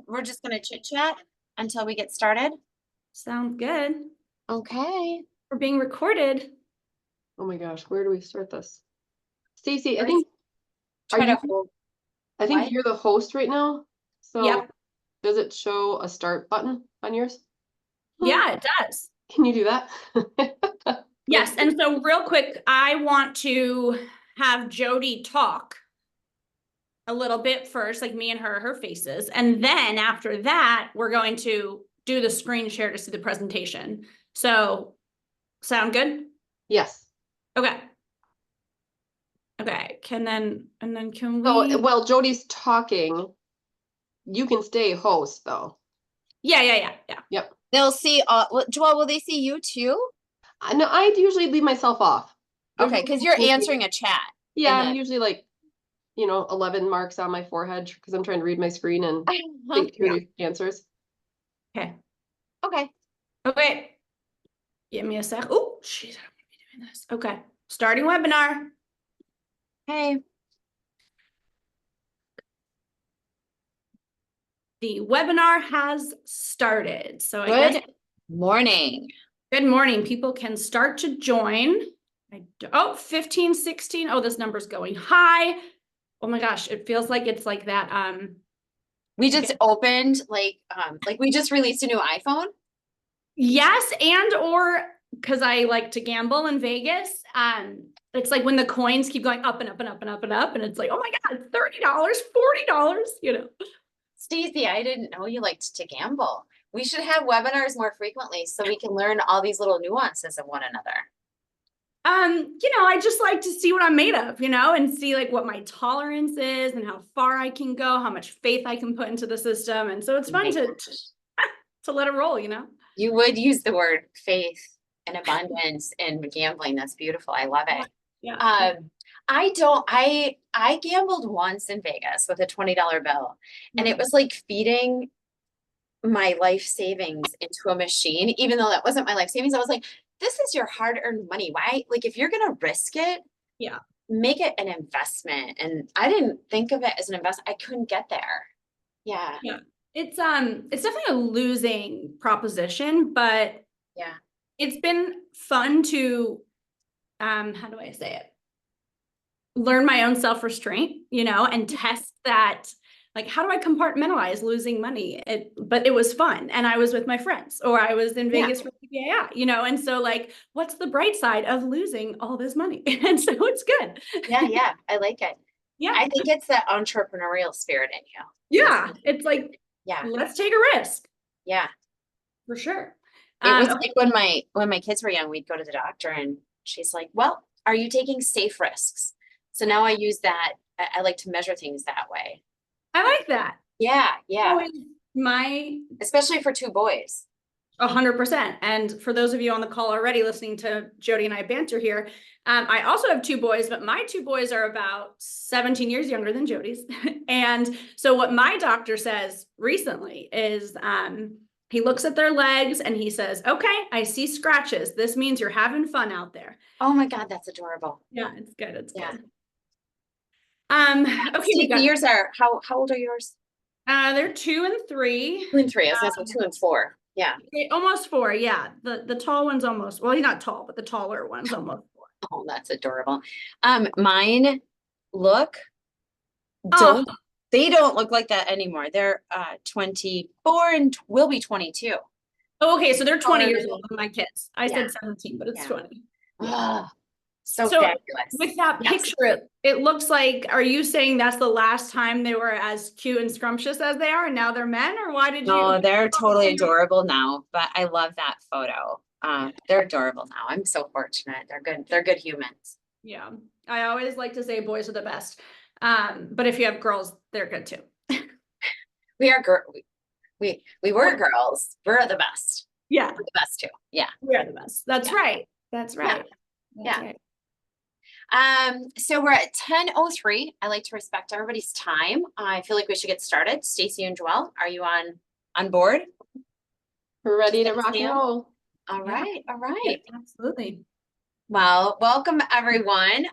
we're just gonna chit chat until we get started. Sounds good. Okay. We're being recorded. Oh my gosh, where do we start this? Stacy, I Or think Try to you, hold. I think what? you're the host right now. So Yep. does it show a start button on yours? Yeah, it does. Can you do that? Yes. And so real quick, I want to have Jody talk a little bit first, like me and her faces. And then after that, we're going to do the screen share to see the presentation. So sound good? Yes. Okay. Okay. Can we? So while Jody's talking, you can stay host though. Yeah. Yep. They'll see, Joelle, will they see you too? I know I usually leave myself off. Okay, because you're answering a chat. Yeah, and I'm usually like, 11 marks on my forehead because I'm trying to read my screen and think through the answers. Okay. Okay. Okay. Give me a sec. Oh, jeez, I don't want to be doing this. Okay. Starting webinar. Hey. The webinar has started. So I Good guess morning. good morning. People can start to join. 15, 16. Oh, this number's going high. Oh my gosh, it feels like it's like that. We just opened like we just released a new iPhone. Yes, and or because I like to gamble in Vegas. It's like when the coins keep going up and up and up and up and up, and it's like, oh my God, $30, $40, Stacy, I didn't know you liked to gamble. We should have webinars more frequently so we can learn all these little nuances of one another. I just like to see what I'm made of, and see like what my tolerance is and how far I can go, how much faith I can put into the system. And so it's fun to let it roll, You would use the word faith and abundance in gambling. That's beautiful. I love it. Yeah. I gambled once in Vegas with a $20 bill, and it was like feeding my life savings into a machine, even though that wasn't my life savings. I was like, this is your hard-earned money. Why? Like, if you're gonna risk it, Yeah, make it an investment. And I didn't think of it as an investment. I couldn't get there. Yeah. it's definitely a losing proposition, but Yeah. it's been fun to how do I say it, learn my own self-restraint, and test that. Like, how do I compartmentalize losing money? But it was fun. And I was with my friends, or I was in Vegas for PAI, and so like, what's the bright side of losing all this money? And so it's good. Yeah. I like it. Yeah. I think it's that entrepreneurial spirit in you. Yeah. It's like, let's take a risk. Yeah. For sure. It was like when my kids were young, we'd go to the doctor and she's like, well, are you taking safe risks? So now I use that. I like to measure things that way. I like that. Yeah. Especially for two boys. 100%. And for those of you on the call already listening to Jody and I banter here, I also have two boys, but my two boys are about 17 years younger than Jody's. And so what my doctor says recently is he looks at their legs and he says, okay, I see scratches. This means you're having fun out there. Oh my God, that's adorable. Yeah, it's good. It's good. Okay, yours are how old are yours? They're 2 and 3. 2 and 3. I was gonna say 2 and 4. Yeah. Almost 4. Yeah. The tall one's almost, well, he's not tall, but the taller one's almost 4. Oh, that's adorable. Mine they don't look like that anymore. They're 24 and will be 22. Oh, okay, so they're 20 years old with my kids. I said 17, but it's 20. Oh, so fabulous. With that picture, it looks like, are you saying that's the last time they were as cute and scrumptious as they are, and now they're men, or why did you? No, they're totally adorable now, but I love that photo. They're adorable now. I'm so fortunate. They're good humans. Yeah. I always like to say boys are the best. But if you have girls, they're good too. We were girls. We're the best. Yeah. We're the best too. Yeah. We're the best. That's right. That's right. Right. So we're at 10:03. I like to respect everybody's time. I feel like we should get started. Stacy and Joelle, are you on board? We're ready to rock and roll. All right. Yeah, absolutely. Well, welcome everyone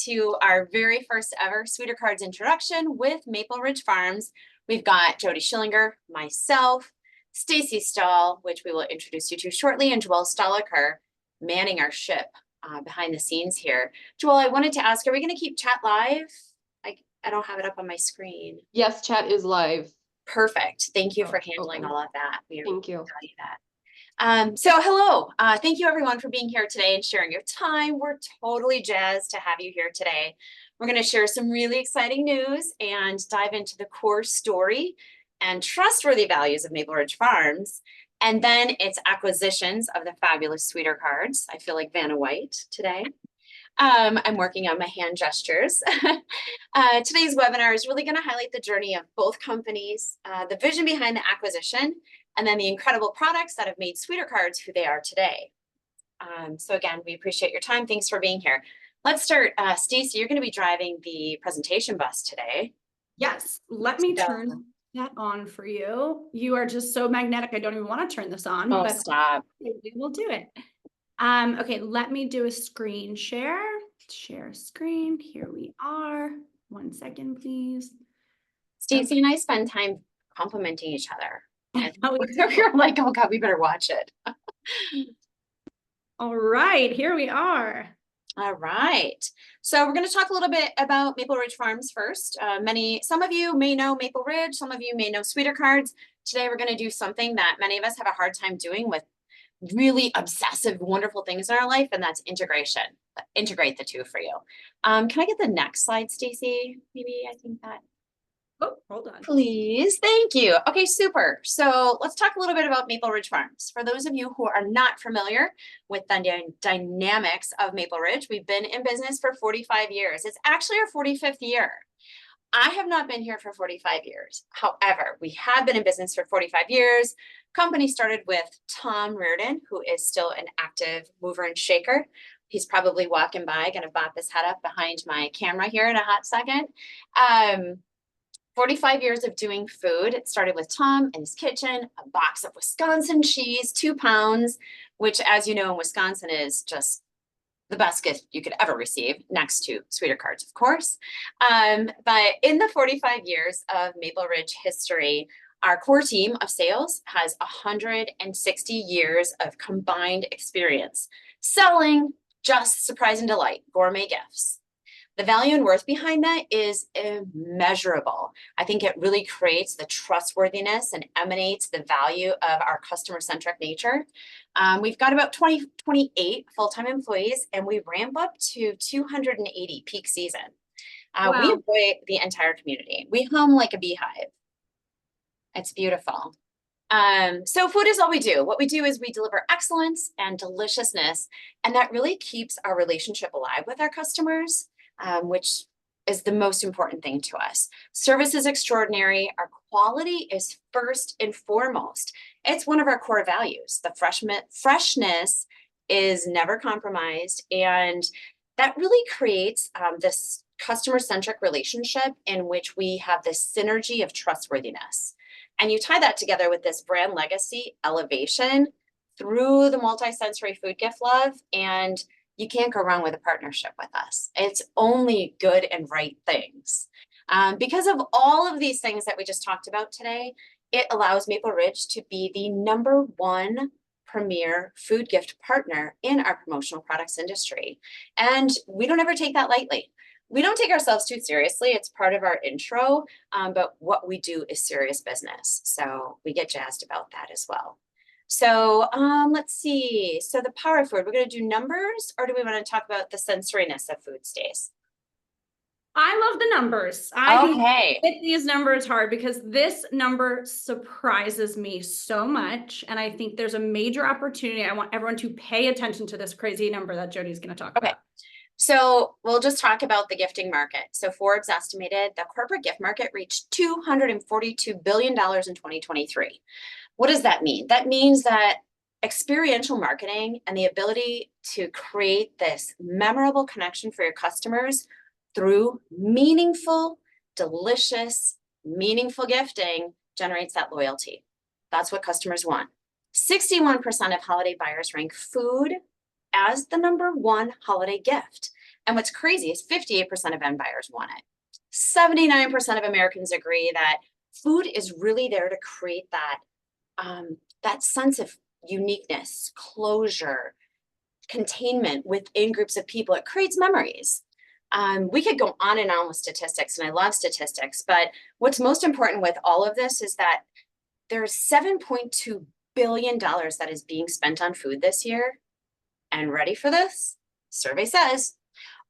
to our very first ever Sweeter Cards introduction with Maple Ridge Farms, We've got Jody Schillinger, myself, Stacy Stahl, which we will introduce you to shortly, and Joelle Stoliker manning our ship behind the scenes here. Joelle, I wanted to ask, are we going to keep chat live? I don't have it up on my screen. Yes, chat is live. Perfect. Thank you Oh, for handling okay. all of that. Thank you. Value that. So hello, thank you everyone for being here today and sharing your time. We're totally jazzed to have you here today. We're going to share some really exciting news and dive into the core story and trustworthy values of Maple Ridge Farms. And then it's acquisitions of the fabulous Sweeter Cards. I feel like Vanna White today. I'm working on my hand gestures. Today's webinar is really going to highlight the journey of both companies, the vision behind the acquisition, and then the incredible products that have made Sweeter Cards who they are today. So again, we appreciate your time. Thanks for being here. Let's start. Stacey, you're going to be driving the presentation bus today. Yes, let me turn that on for you. You are just so magnetic. I don't even want to turn this on, Oh, but stop. we will do it. Okay, let me do a screen share. Share screen. Here we are. 1 second, please. Stacey and I spend time complimenting each other. And Oh, we're like, oh God, we better watch it. all right, here we are. All right. So we're going to talk a little bit about Maple Ridge Farms first. Some of you may know Maple Ridge, some of you may know Sweeter Cards. Today we're going to do something that many of us have a hard time doing with really obsessive, wonderful things in our life, and that's integration. Integrate the two for you. Can I get the next slide, Stacey? Maybe I think that. Oh, hold on. Please, thank you. Okay, super. So let's talk a little bit about Maple Ridge Farms. For those of you who are not familiar with the dynamics of Maple Ridge, we've been in business for 45 years. It's actually our 45th year. I have not been here for 45 years. However, we have been in business for 45 years. Company started with Tom Reardon, who is still an active mover and shaker. He's probably walking by, gonna bop his head up behind my camera here in a hot second. 45 years of doing food. It started with Tom in his kitchen, a box of Wisconsin cheese, 2 pounds, which, as you know, in Wisconsin is just the best gift you could ever receive, next to Sweeter Cards, of course. But in the 45 years of Maple Ridge history, our core team of sales has 160 years of combined experience selling just surprise and delight, gourmet gifts. The value and worth behind that is immeasurable. I think it really creates the trustworthiness and emanates the value of our customer-centric nature. We've got about 28 full-time employees, and we ramp up to 280 peak season. Wow. We employ the entire community. We hum like a beehive. It's beautiful. So food is all we do. What we do is we deliver excellence and deliciousness, and that really keeps our relationship alive with our customers. Which is the most important thing to us. Service is extraordinary. Our quality is first and foremost. It's one of our core values. The freshness is never compromised. And that really creates this customer-centric relationship in which we have this synergy of trustworthiness. And you tie that together with this brand legacy elevation through the multi-sensory food gift love, and you can't go wrong with a partnership with us. It's only good and right things. Because of all of these things that we just talked about today, it allows Maple Ridge to be the #1 premier food gift partner in our promotional products industry. And we don't ever take that lightly. We don't take ourselves too seriously. It's part of our intro, but what we do is serious business. So we get jazzed about that as well. So let's see. So the power of food, we're going to do numbers, or do we want to talk about the sensoriness of food, Stace? I love the numbers. Okay. Hit these numbers hard because this number surprises me so much. And I think there's a major opportunity. I want everyone to pay attention to this crazy number that Jody's going to talk about. So we'll just talk about the gifting market. So Forbes estimated the corporate gift market reached $242 billion in 2023. What does that mean? That means that experiential marketing and the ability to create this memorable connection for your customers through meaningful, delicious, meaningful gifting generates that loyalty. That's what customers want. 61% of holiday buyers rank food as the #1 holiday gift. And what's crazy is 58% of end buyers want it. 79% of Americans agree that food is really there to create that sense of uniqueness, closure, containment within groups of people. It creates memories. We could go on and on with statistics, and I love statistics, but what's most important with all of this is that there's $7.2 billion that is being spent on food this year. And ready for this? Survey says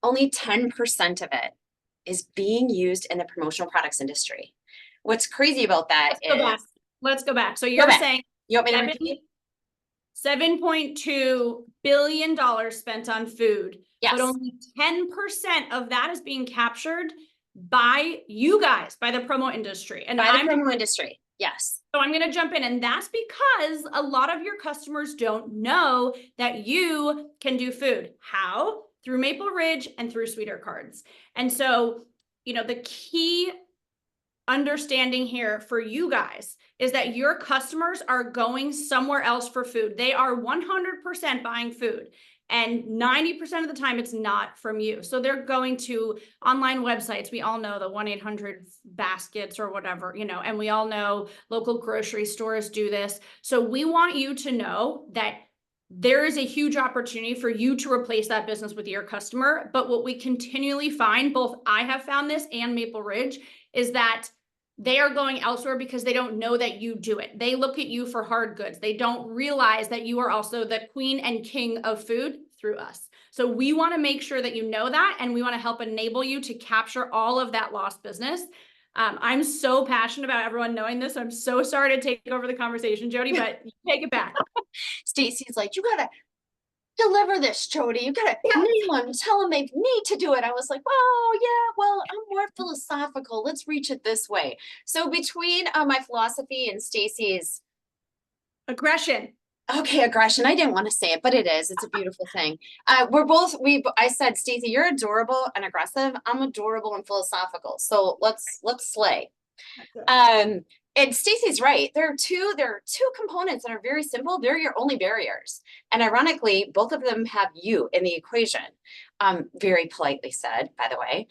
only 10% of it is being used in the promotional products industry. What's crazy about that Let's go back. So you're back. saying You want me to repeat? $7.2 billion spent on food, Yes. but only 10% of that is being captured by you guys, by the promo industry. And By the promo industry, yes. So I'm going to jump in, and that's because a lot of your customers don't know that you can do food. How? Through Maple Ridge and through Sweeter Cards. And so, you know, the key understanding here for you guys is that your customers are going somewhere else for food. They are 100% buying food. And 90% of the time, it's not from you. So they're going to online websites. We all know the 1-800 baskets or whatever, you know, and we all know local grocery stores do this. So we want you to know that there is a huge opportunity for you to replace that business with your customer. But what we continually find, both I have found this and Maple Ridge, is that they are going elsewhere because they don't know that you do it. They look at you for hard goods. They don't realize that you are also the queen and king of food through us. So we want to make sure that you know that, and we want to help enable you to capture all of that lost business. I'm so passionate about everyone knowing this. I'm so sorry to take over the conversation, Jody, but you take it back. Stacy's like, you gotta deliver this, Jody. You gotta nail them, tell them they need to do it. I was like, oh yeah, well, I'm more philosophical. Let's reach it this way. So between my philosophy and Stacy's Aggression. aggression. I didn't want to say it, but it is. It's a beautiful thing. I said, Stacy, you're adorable and aggressive. I'm adorable and philosophical. So let's slay. And Stacy's right. There are two components that are very simple. They're your only barriers. And ironically, both of them have you in the equation. Very politely said, by the way.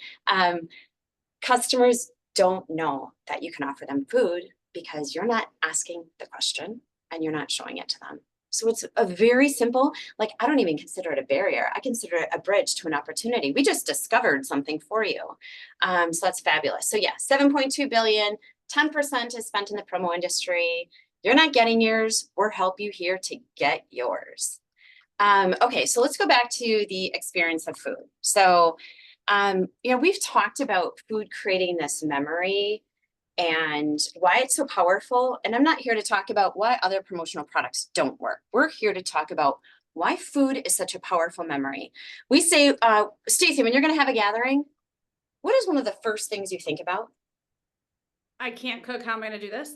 Customers don't know that you can offer them food because you're not asking the question and you're not showing it to them. So it's a very simple, like, I don't even consider it a barrier. I consider it a bridge to an opportunity. We just discovered something for you. So that's fabulous. So yeah, 7.2 billion, 10% is spent in the promo industry. You're not getting yours. We'll help you here to get yours. Okay, so let's go back to the experience of food. So, you know, we've talked about food creating this memory and why it's so powerful. And I'm not here to talk about why other promotional products don't work. We're here to talk about why food is such a powerful memory. We say, Stacy, when you're going to have a gathering, what is one of the first things you think about? I can't cook. How am I going to do this?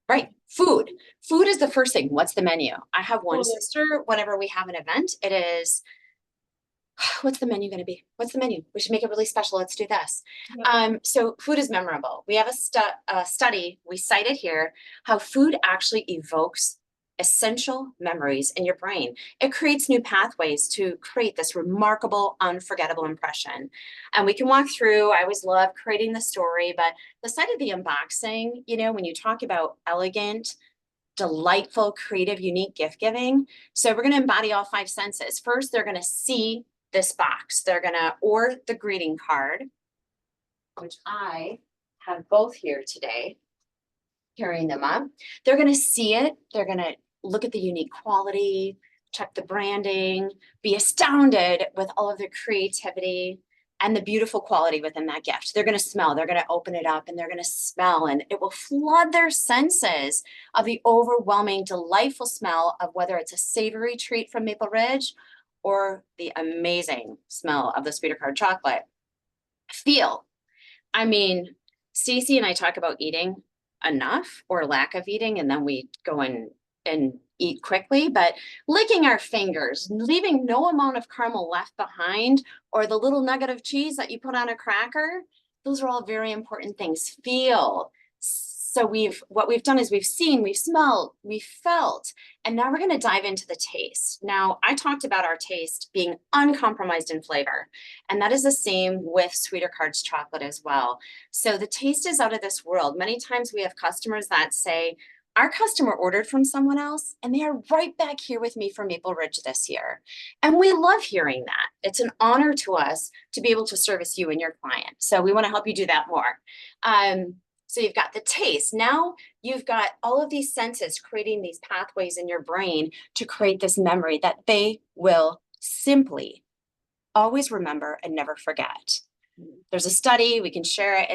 Right. Food. Food is the first thing. What's the menu? I have one Totally. sister, whenever we have an event, it is, what's the menu going to be? What's the menu? We should make it really special. Let's do this. Yeah. So food is memorable. We have a study, we cited here, how food actually evokes essential memories in your brain. It creates new pathways to create this remarkable, unforgettable impression. And we can walk through, I always love creating the story, but the side of the unboxing, you know, when you talk about elegant, delightful, creative, unique gift giving. So we're going to embody all 5 senses. First, they're going to see this box. Or the greeting card, which I have both here today, carrying them up. They're going to see it. They're going to look at the unique quality, check the branding, be astounded with all of the creativity and the beautiful quality within that gift. They're going to smell, they're going to open it up and they're going to smell, and it will flood their senses of the overwhelming, delightful smell of whether it's a savory treat from Maple Ridge or the amazing smell of the Sweeter Card chocolate. Feel. I mean, Stacy and I talk about eating enough or lack of eating, and then we go and eat quickly, but licking our fingers, leaving no amount of caramel left behind, or the little nugget of cheese that you put on a cracker, those are all very important things. Feel, So what we've done is we've seen, we've smelled, we've felt, and now we're going to dive into the taste. Now, I talked about our taste being uncompromised in flavor, and that is the same with Sweeter Cards chocolate as well. So the taste is out of this world. Many times we have customers that say, our customer ordered from someone else and they are right back here with me for Maple Ridge this year. And we love hearing that. It's an honor to us to be able to service you and your client. So we want to help you do that more. So you've got the taste. Now you've got all of these senses creating these pathways in your brain to create this memory that they will simply always remember and never forget. There's a study, we can share it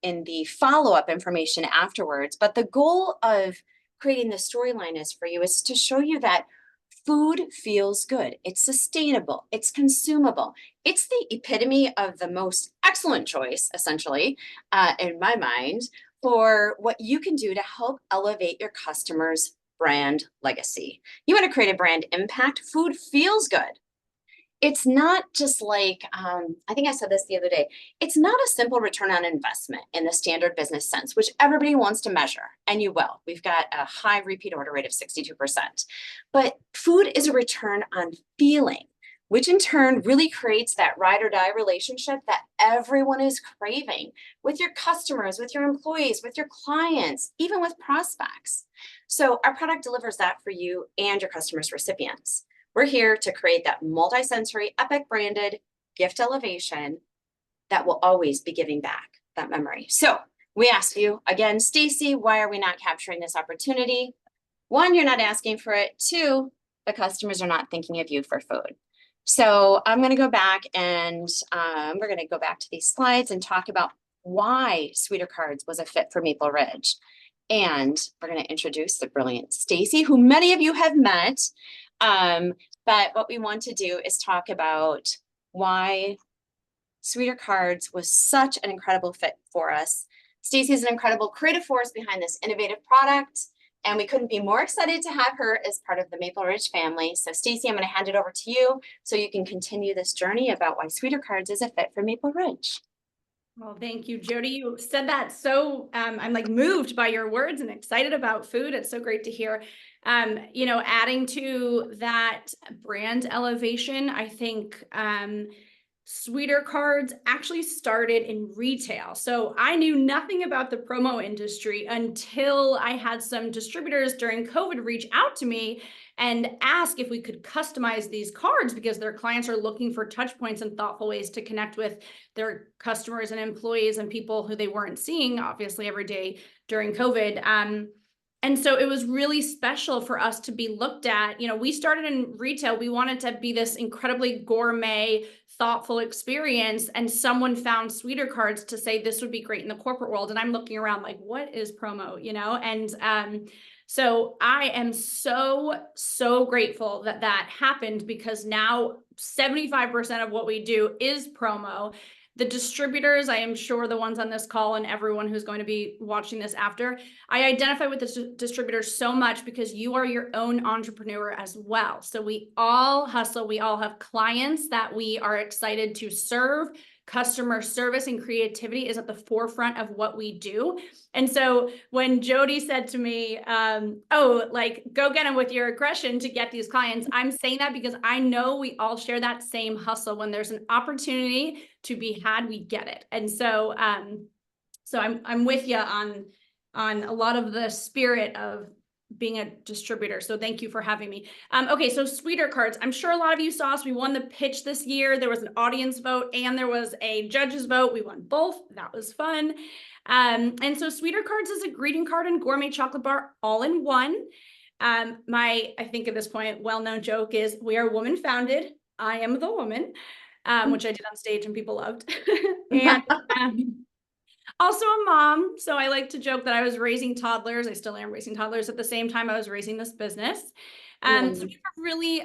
in the follow-up information afterwards, but the goal of creating the storyline is for you is to show you that food feels good. It's sustainable. It's consumable. It's the epitome of the most excellent choice, essentially, in my mind, for what you can do to help elevate your customers' brand legacy. You want to create a brand impact. Food feels good. It's not just like, I think I said this the other day, it's not a simple return on investment in the standard business sense, which everybody wants to measure, and you will. We've got a high repeat order rate of 62%. But food is a return on feeling, which in turn really creates that ride or die relationship that everyone is craving with your customers, with your employees, with your clients, even with prospects. So our product delivers that for you and your customers' recipients. We're here to create that multi-sensory, epic branded gift elevation that will always be giving back that memory. So we ask you again, Stacy, why are we not capturing this opportunity? One, you're not asking for it. Two, the customers are not thinking of you for food. So I'm going to go back and we're going to go back to these slides and talk about why Sweeter Cards was a fit for Maple Ridge. And we're going to introduce the brilliant Stacy, who many of you have met. But what we want to do is talk about why Sweeter Cards was such an incredible fit for us. Stacy is an incredible creative force behind this innovative product, and we couldn't be more excited to have her as part of the Maple Ridge family. So Stacy, I'm going to hand it over to you so you can continue this journey about why Sweeter Cards is a fit for Maple Ridge. Well, thank you, Jody. You said that so, I'm like moved by your words and excited about food. It's so great to hear. Adding to that brand elevation, I think Sweeter Cards actually started in retail. So I knew nothing about the promo industry until I had some distributors during COVID reach out to me and ask if we could customize these cards because their clients are looking for touch points and thoughtful ways to connect with their customers and employees and people who they weren't seeing, obviously, every day during COVID. And so it was really special for us to be looked at. We started in retail. We wanted to be this incredibly gourmet, thoughtful experience. And someone found Sweeter Cards to say this would be great in the corporate world. And I'm looking around like, what is promo, And so I am so, so grateful that that happened because now 75% of what we do is promo. The distributors, I am sure the ones on this call and everyone who's going to be watching this after, I identify with the distributors so much because you are your own entrepreneur as well. So we all hustle. We all have clients that we are excited to serve. Customer service and creativity is at the forefront of what we do. And so when Jody said to me, go get them with your aggression to get these clients, I'm saying that because I know we all share that same hustle. When there's an opportunity to be had, we get it. And so, I'm with you on a lot of the spirit of being a distributor. So thank you for having me. Okay, so Sweeter Cards. I'm sure a lot of you saw us. We won the pitch this year. There was an audience vote and there was a judge's vote. We won both. That was fun. And so Sweeter Cards is a greeting card and gourmet chocolate bar all in one. I think at this point, well-known joke is we are woman founded. I am the woman, which I did on stage and people loved. And also a mom. So I like to joke that I was raising toddlers. I still am raising toddlers at the same time I was raising this business. So we have really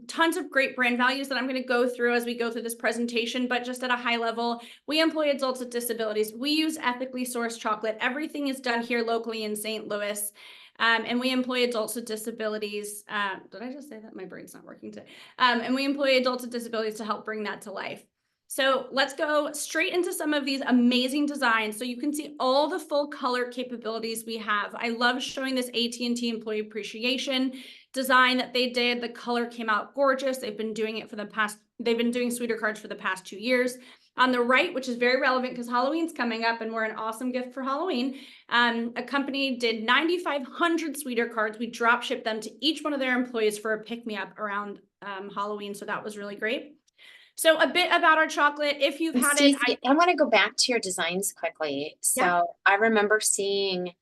tons of great brand values that I'm going to go through as we go through this presentation, but just at a high level, we employ adults with disabilities. We use ethically sourced chocolate. Everything is done here locally in St. Louis. And we employ adults with disabilities. Did I just say that? My brain's not working today. And we employ adults with disabilities to help bring that to life. So let's go straight into some of these amazing designs so you can see all the full color capabilities we have. I love showing this AT&T employee appreciation design that they did. The color came out gorgeous. They've been doing it for the past, they've been doing sweeter cards for the past 2 years. On the right, which is very relevant because Halloween's coming up and we're an awesome gift for Halloween. A company did 9,500 sweeter cards. We drop shipped them to each one of their employees for a pick-me-up around Halloween. So that was really great. So a bit about our chocolate, if you've And had it. Stacey, I want to go back to your designs quickly. Yeah. So I remember seeing,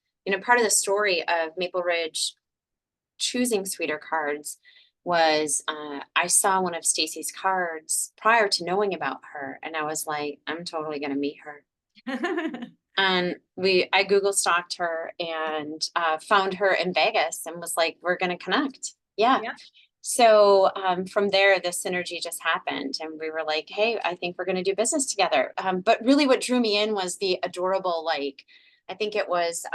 part of the story of Maple Ridge choosing sweeter cards was I saw one of Stacey's cards prior to knowing about her, and I was like, I'm totally gonna meet her. And I Google stalked her and found her in Vegas and was like, we're gonna connect. Yeah. Yeah. So from there, the synergy just happened, and we were like, hey, I think we're going to do business together. But really what drew me in was the adorable, like, I think it was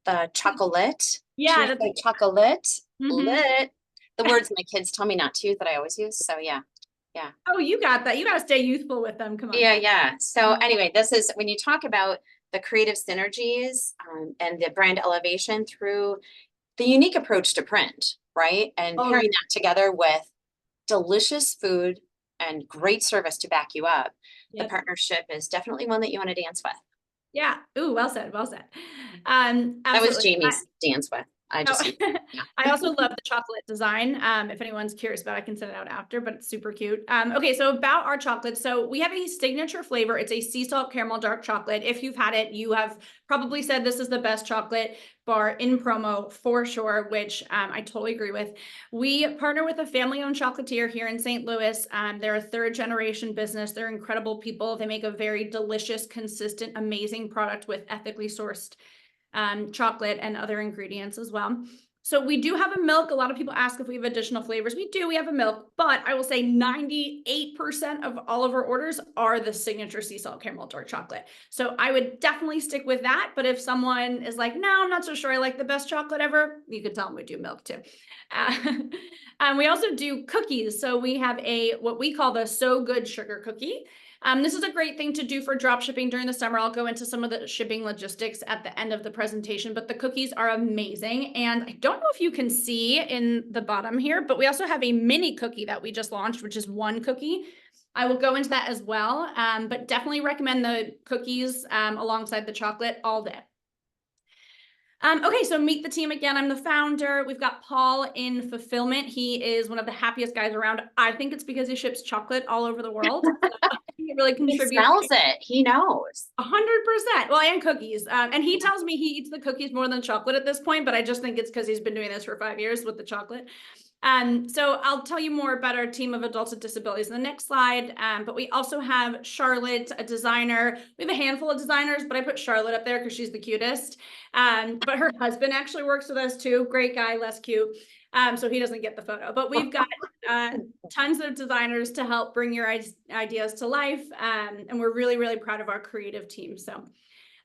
the chocolate. Yeah. She said chocolate, Mhm. lit. The words my kids tell me not to that I always use. So yeah. Oh, you got that. You got to stay youthful with them. Come on. Yeah. So anyway, this is when you talk about the creative synergies and the brand elevation through the unique approach to print, right? And Oh, pairing that together with delicious food and great service to back you up, the Yep. partnership is definitely one that you want to dance with. Yeah. Ooh, well said. Well said. That was Absolutely. Jamie's dance with. I just, yeah. I also love the chocolate design. If anyone's curious about it, I can send it out after, but it's super cute. Okay, so about our chocolate. So we have a signature flavor. It's a sea salt caramel dark chocolate. If you've had it, you have probably said this is the best chocolate bar in promo for sure, which I totally agree with. We partner with a family-owned chocolatier here in St. Louis. They're a third-generation business. They're incredible people. They make a very delicious, consistent, amazing product with ethically sourced chocolate and other ingredients as well. So we do have a milk. A lot of people ask if we have additional flavors. We do, we have a milk, but I will say 98% of all of our orders are the signature sea salt caramel dark chocolate. So I would definitely stick with that. But if someone is like, no, I'm not so sure I like the best chocolate ever, you could tell them we do milk too. We also do cookies. So we have what we call the So Good sugar cookie. This is a great thing to do for drop shipping during the summer. I'll go into some of the shipping logistics at the end of the presentation, but the cookies are amazing. And I don't know if you can see in the bottom here, but we also have a mini cookie that we just launched, which is one cookie. I will go into that as well, but definitely recommend the cookies alongside the chocolate all day. Okay, so meet the team again. I'm the founder. We've got Paul in fulfillment. He is one of the happiest guys around. I think it's because he ships chocolate all over the world. He really contributes. He smells it. He knows. 100%. Well, and cookies. And he tells me he eats the cookies more than chocolate at this point, but I just think it's because he's been doing this for 5 years with the chocolate. So I'll tell you more about our team of adults with disabilities in the next slide. But we also have Charlotte, a designer. We have a handful of designers, but I put Charlotte up there because she's the cutest. But her husband actually works with us too. Great guy, less cute. So he doesn't get the photo, but we've got tons of designers to help bring your ideas to life. And we're really, really proud of our creative team. So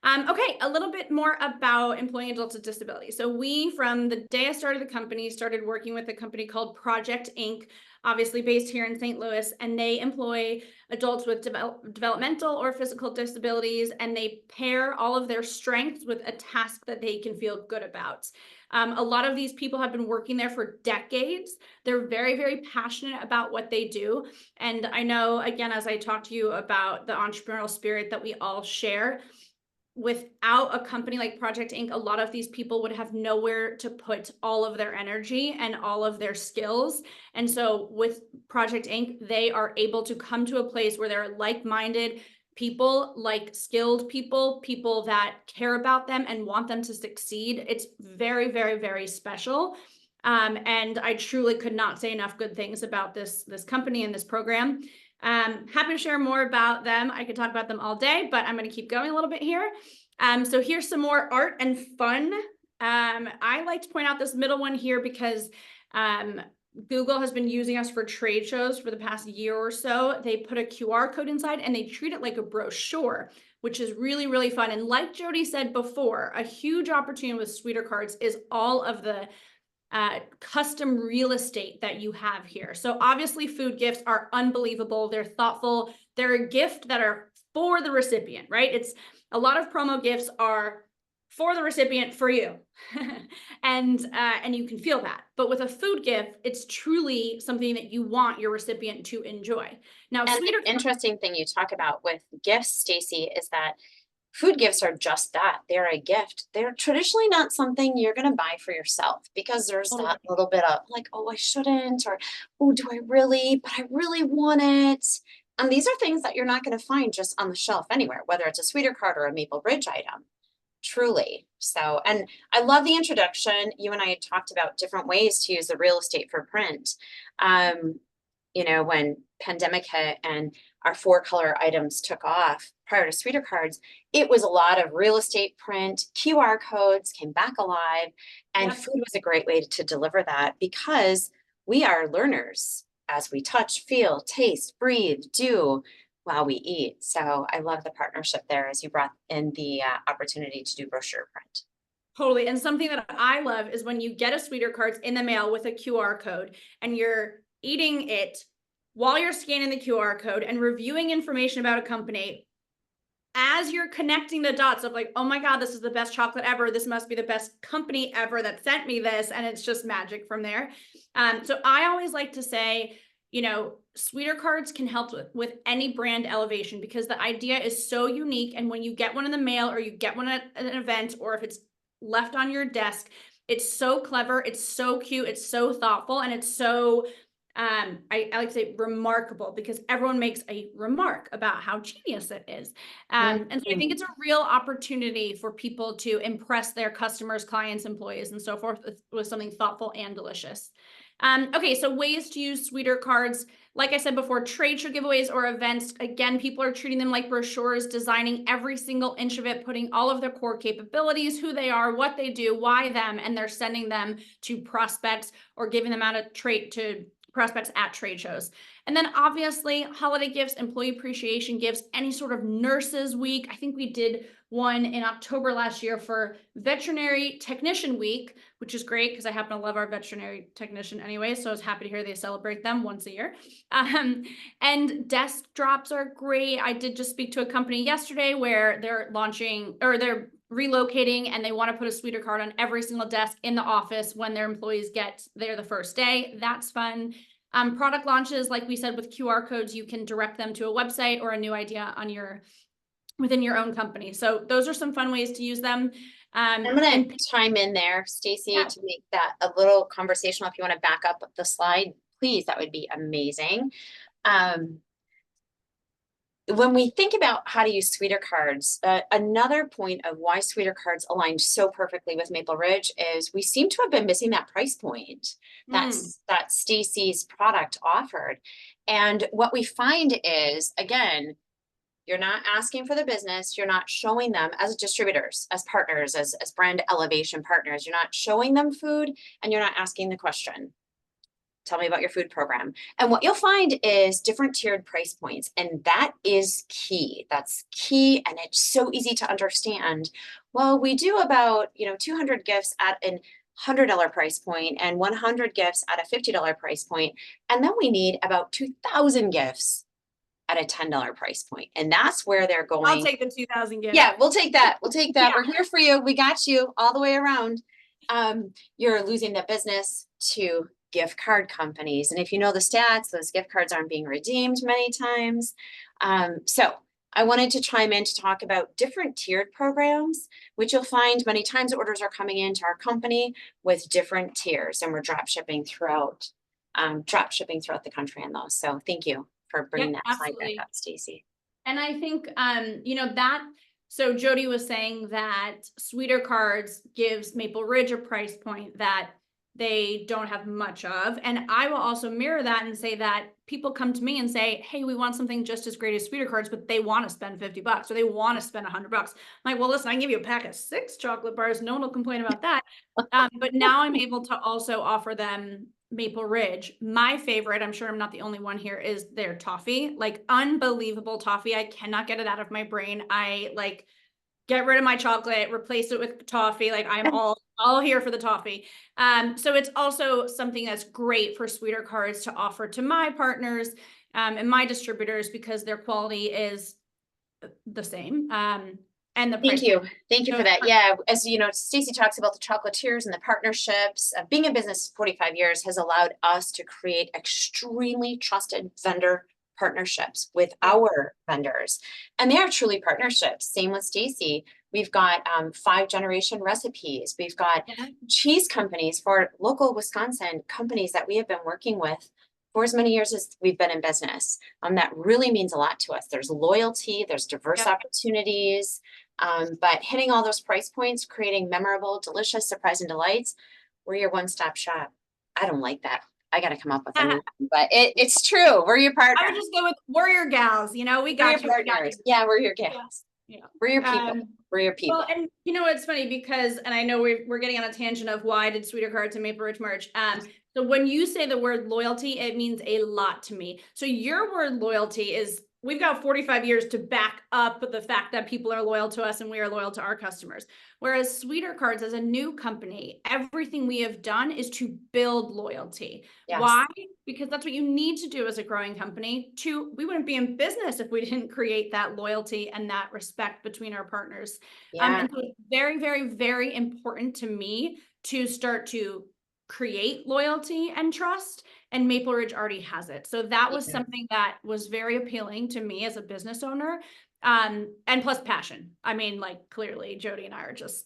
okay, a little bit more about employing adults with disabilities. So we, from the day I started the company, started working with a company called Project Inc., obviously based here in St. Louis, and they employ adults with developmental or physical disabilities, and they pair all of their strengths with a task that they can feel good about. A lot of these people have been working there for decades. They're very, very passionate about what they do. And I know, again, as I talked to you about the entrepreneurial spirit that we all share, without a company like Project Inc., a lot of these people would have nowhere to put all of their energy and all of their skills. And so with Project Inc., they are able to come to a place where they're like-minded people, like skilled people, people that care about them and want them to succeed. It's very, very, very special. And I truly could not say enough good things about this company and this program. Happy to share more about them. I could talk about them all day, but I'm going to keep going a little bit here. So here's some more art and fun. I like to point out this middle one here because Google has been using us for trade shows for the past year or so. They put a QR code inside and they treat it like a brochure, which is really, really fun. And like Jody said before, a huge opportunity with Sweeter Cards is all of the custom real estate that you have here. So obviously food gifts are unbelievable. They're thoughtful. They're a gift that are for the recipient, right? It's a lot of promo gifts are for the recipient, for you. And you can feel that. But with a food gift, it's truly something that you want your recipient to enjoy. Now, And Sweeter the interesting thing you talk about with gifts, Stacy, is that food gifts are just that. They're a gift. They're traditionally not something you're going to buy for yourself because there's Totally. that little bit of like, oh, I shouldn't, or oh, do I really? But I really want it. And these are things that you're not going to find just on the shelf anywhere, whether it's a Sweeter Card or a Maple Ridge item. Truly. So, and I love the introduction. You and I had talked about different ways to use the real estate for print. You know, when pandemic hit and our 4-color items took off prior to Sweeter Cards, it was a lot of real estate print, QR codes came back alive, and Yep. food was a great way to deliver that because we are learners as we touch, feel, taste, breathe, do while we eat. So I love the partnership there as you brought in the opportunity to do brochure print. Totally. And something that I love is when you get a Sweeter Cards in the mail with a QR code and you're eating it while you're scanning the QR code and reviewing information about a company, as you're connecting the dots of like, oh my God, this is the best chocolate ever. This must be the best company ever that sent me this. And it's just magic from there. So I always like to say, you know, Sweeter Cards can help with any brand elevation because the idea is so unique. And when you get one in the mail or you get one at an event, or if it's left on your desk, it's so clever, it's so cute, it's so thoughtful, and it's so I like to say remarkable because everyone makes a remark about how genius it is. And so I think it's a real opportunity for people to impress their customers, clients, employees, and so forth with something thoughtful and delicious. Okay, so ways to use Sweeter Cards. Like I said before, trade show giveaways or events. Again, people are treating them like brochures, designing every single inch of it, putting all of their core capabilities, who they are, what they do, why them, and they're sending them to prospects or giving them out a trait to prospects at trade shows. And then obviously holiday gifts, employee appreciation gifts, any sort of nurses week. I think we did one in October last year for veterinary technician week, which is great because I happen to love our veterinary technician anyway. So I was happy to hear they celebrate them once a year. And desk drops are great. I did just speak to a company yesterday where they're launching or they're relocating and they want to put a Sweeter Card on every single desk in the office when their employees get there the first day. That's fun. Product launches, like we said, with QR codes, you can direct them to a website or a new idea on within your own company. So those are some fun ways to use them. I'm going to chime in there, Stacy, Yeah. to make that a little conversational. If you want to back up the slide, please, that would be amazing. When we think about how to use Sweeter Cards, another point of why Sweeter Cards aligned so perfectly with Maple Ridge is we seem to have been missing that price point that Stacy's product offered. And what we find is, again, you're not asking for the business, you're not showing them as distributors, as partners, as brand elevation partners, you're not showing them food and you're not asking the question. Tell me about your food program. And what you'll find is different tiered price points. And that is key. That's key. And it's so easy to understand. Well, we do about, 200 gifts at an $100 price point and 100 gifts at a $50 price point. And then we need about 2,000 gifts at a $10 price point. And that's where they're going. I'll take the 2,000 gifts. Yeah, we'll take that. We'll take that. Yeah. We're here for you. We got you all the way around. You're losing the business to gift card companies. And if you know the stats, those gift cards aren't being redeemed many times. So I wanted to chime in to talk about different tiered programs, which you'll find many times orders are coming into our company with different tiers, and we're drop shipping throughout the country in those. So thank you for bringing that slide back up, Stacy. And I think, so Jody was saying that Sweeter Cards gives Maple Ridge a price point that they don't have much of. And I will also mirror that and say that people come to me and say, hey, we want something just as great as Sweeter Cards, but they want to spend $50 or they want to spend $100. I'm like, well, listen, I can give you a pack of 6 chocolate bars. No one will complain about that. But now I'm able to also offer them Maple Ridge. My favorite, I'm sure I'm not the only one here, is their toffee. Like unbelievable toffee. I cannot get it out of my brain. I get rid of my chocolate, replace it with toffee. Like I'm all all here for the toffee. So it's also something that's great for Sweeter Cards to offer to my partners and my distributors because their quality is the same. And the price. Thank you. Thank you So for that. it's- Yeah, as you know, Stacy talks about the chocolatiers and the partnerships. Being in business 45 years has allowed us to create extremely trusted vendor partnerships with Yeah. our vendors. And they are truly partnerships. Same with Stacy. We've got 5-generation recipes. We've got Yeah. cheese companies for local Wisconsin companies that we have been working with for as many years as we've been in business. That really means a lot to us. There's loyalty, there's diverse Yeah. opportunities. But hitting all those price points, creating memorable, delicious surprise and delights, we're your one-stop shop. I don't like that. I got to come up with a new one, but it's true. We're your partner. I would just go with warrior gals, you know, we We're got your you. We got partners. you. Yeah, we're your guests. Yeah. We're your people. We're your people. Well, and you know, it's funny because, and I know we're getting on a tangent of why did Sweeter Cards and Maple Ridge merge. So when you say the word loyalty, it means a lot to me. So your word loyalty is, we've got 45 years to back up the fact that people are loyal to us and we are loyal to our customers. Whereas Sweeter Cards as a new company, everything we have done is to build loyalty. Yes. Why? Because that's what you need to do as a growing company. We wouldn't be in business if we didn't create that loyalty and that respect between our partners. Yeah. And so it's very, very, very important to me to start to create loyalty and trust, and Maple Ridge already has it. So that was Yeah. something that was very appealing to me as a business owner. And plus passion. I mean, like clearly Jody and I are just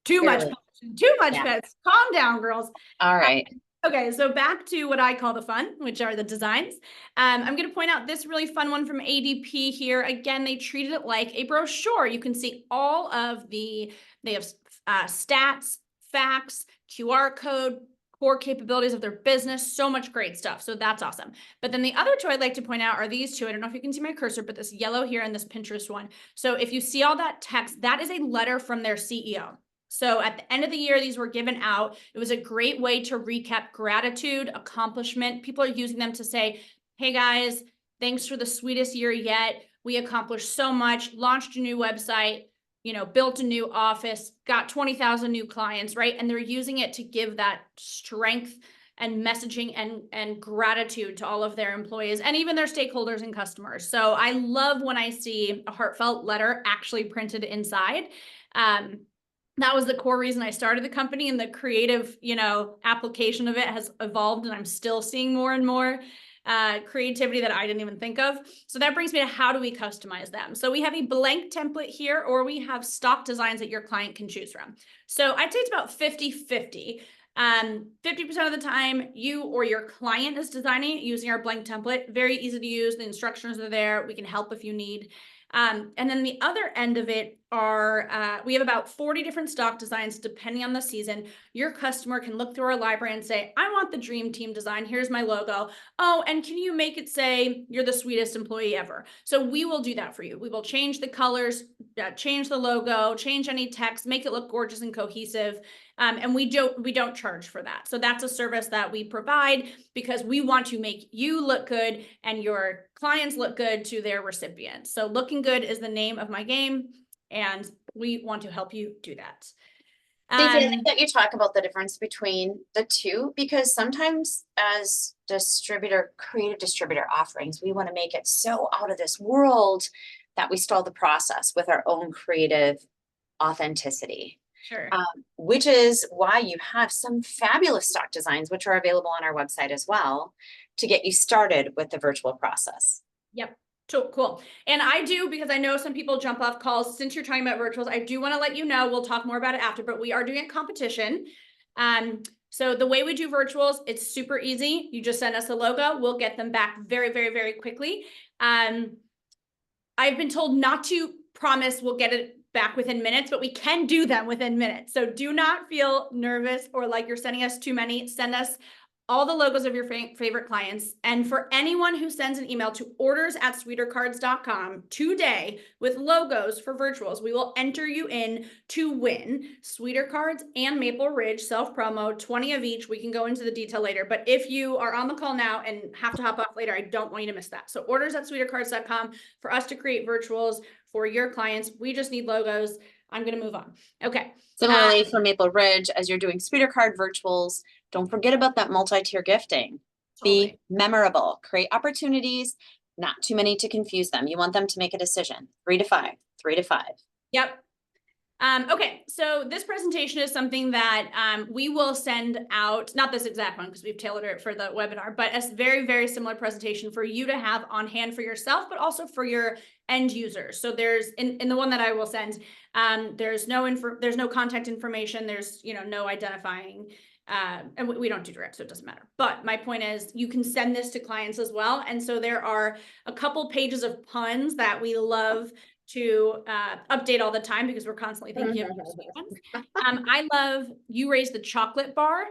too much Clearly. passion, too much Yeah. passion. Calm down, girls. All right. Okay, so back to what I call the fun, which are the designs. I'm going to point out this really fun one from ADP here. Again, they treated it like a brochure. You can see all of they have stats, facts, QR code, core capabilities of their business, so much great stuff. So that's awesome. But then the other two I'd like to point out are these two. I don't know if you can see my cursor, but this yellow here and this Pinterest one. So if you see all that text, that is a letter from their CEO. So at the end of the year, these were given out. It was a great way to recap gratitude, accomplishment. People are using them to say, hey guys, thanks for the sweetest year yet. We accomplished so much, launched a new website, built a new office, got 20,000 new clients, right? And they're using it to give that strength and messaging and gratitude to all of their employees and even their stakeholders and customers. So I love when I see a heartfelt letter actually printed inside. That was the core reason I started the company, and the creative, application of it has evolved, and I'm still seeing more and more creativity that I didn't even think of. So that brings me to how do we customize them? So we have a blank template here, or we have stock designs that your client can choose from. So I'd say it's about 50-50. 50% of the time you or your client is designing it using our blank template. Very easy to use. The instructions are there. We can help if you need. And then the other end of it are, we have about 40 different stock designs depending on the season. Your customer can look through our library and say, I want the dream team design. Here's my logo. Oh, and can you make it say you're the sweetest employee ever? So we will do that for you. We will change the colors, change the logo, change any text, make it look gorgeous and cohesive. And we don't charge for that. So that's a service that we provide because we want to make you look good and your clients look good to their recipients. So looking good is the name of my game, and we want to help you do that. Stacey, I think that you talk about the difference between the two, because sometimes as creative distributor offerings, we want to make it so out of this world that we stall the process with our own creative authenticity. Sure. Which is why you have some fabulous stock designs, which are available on our website as well, to get you started with the virtual process. Yep. So cool. And I do, because I know some people jump off calls since you're talking about virtuals, I do want to let you know, we'll talk more about it after, but we are doing a competition. So the way we do virtuals, it's super easy. You just send us a logo. We'll get them back very, very, very quickly. I've been told not to promise we'll get it back within minutes, but we can do them within minutes. So do not feel nervous or like you're sending us too many. Send us all the logos of your favorite clients. And for anyone who sends an email to orders@sweetercards.com today with logos for virtuals, we will enter you in to win Sweeter Cards and Maple Ridge self-promo, 20 of each. We can go into the detail later, but if you are on the call now and have to hop off later, I don't want you to miss that. So orders@sweetercards.com for us to create virtuals for your clients. We just need logos. I'm gonna move on. Okay. Similarly for Maple Ridge, as you're doing Sweeter Card virtuals, don't forget about that multi-tier gifting. Be Totally. memorable, create opportunities, not too many to confuse them. You want them to make a decision. 3 to 5, 3 to 5. Yep. Okay, so this presentation is something that we will send out, not this exact one because we've tailored it for the webinar, but a very, very similar presentation for you to have on hand for yourself, but also for your end users. So there's in the one that I will send, there's no contact information, there's no identifying, and we don't do direct, so it doesn't matter. But my point is you can send this to clients as well. And so there are a couple pages of puns that we love to update all the time because we're constantly thinking of new sweet ones. I love "You raised the chocolate bar,"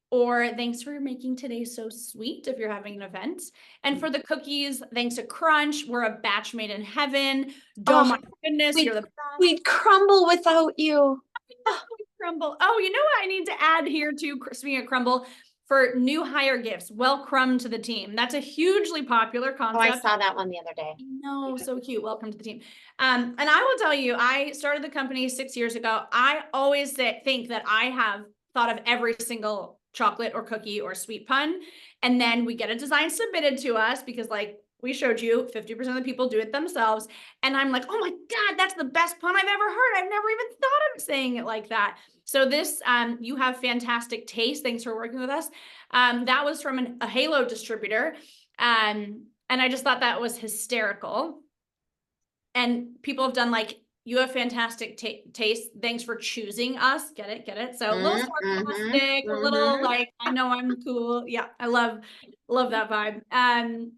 or "Thanks for making today so sweet" if you're having an event. And for the cookies, "Thanks to Crunch, we're a batch made in heaven." Oh my goodness, you're the best. We'd crumble without you. Crumble. Oh, you know what I need to add here too, speaking of crumble, for new hire gifts, "Welcome to the team." That's a hugely popular Oh, concept. I saw that one the other day. No, so cute. Welcome to the team. And I will tell you, I started the company 6 years ago. I always think that I have thought of every single chocolate or cookie or sweet pun. And then we get a design submitted to us because, like we showed you, 50% of the people do it themselves. And I'm like, oh my God, that's the best pun I've ever heard. I've never even thought of saying it like that. So this, you have fantastic taste. Thanks for working with us. That was from a Halo distributor. And I just thought that was hysterical. And people have done like, "You have fantastic taste. Thanks for choosing us." Get it? So a little sarcastic, a little like, I know I'm cool. Yeah, I love that vibe.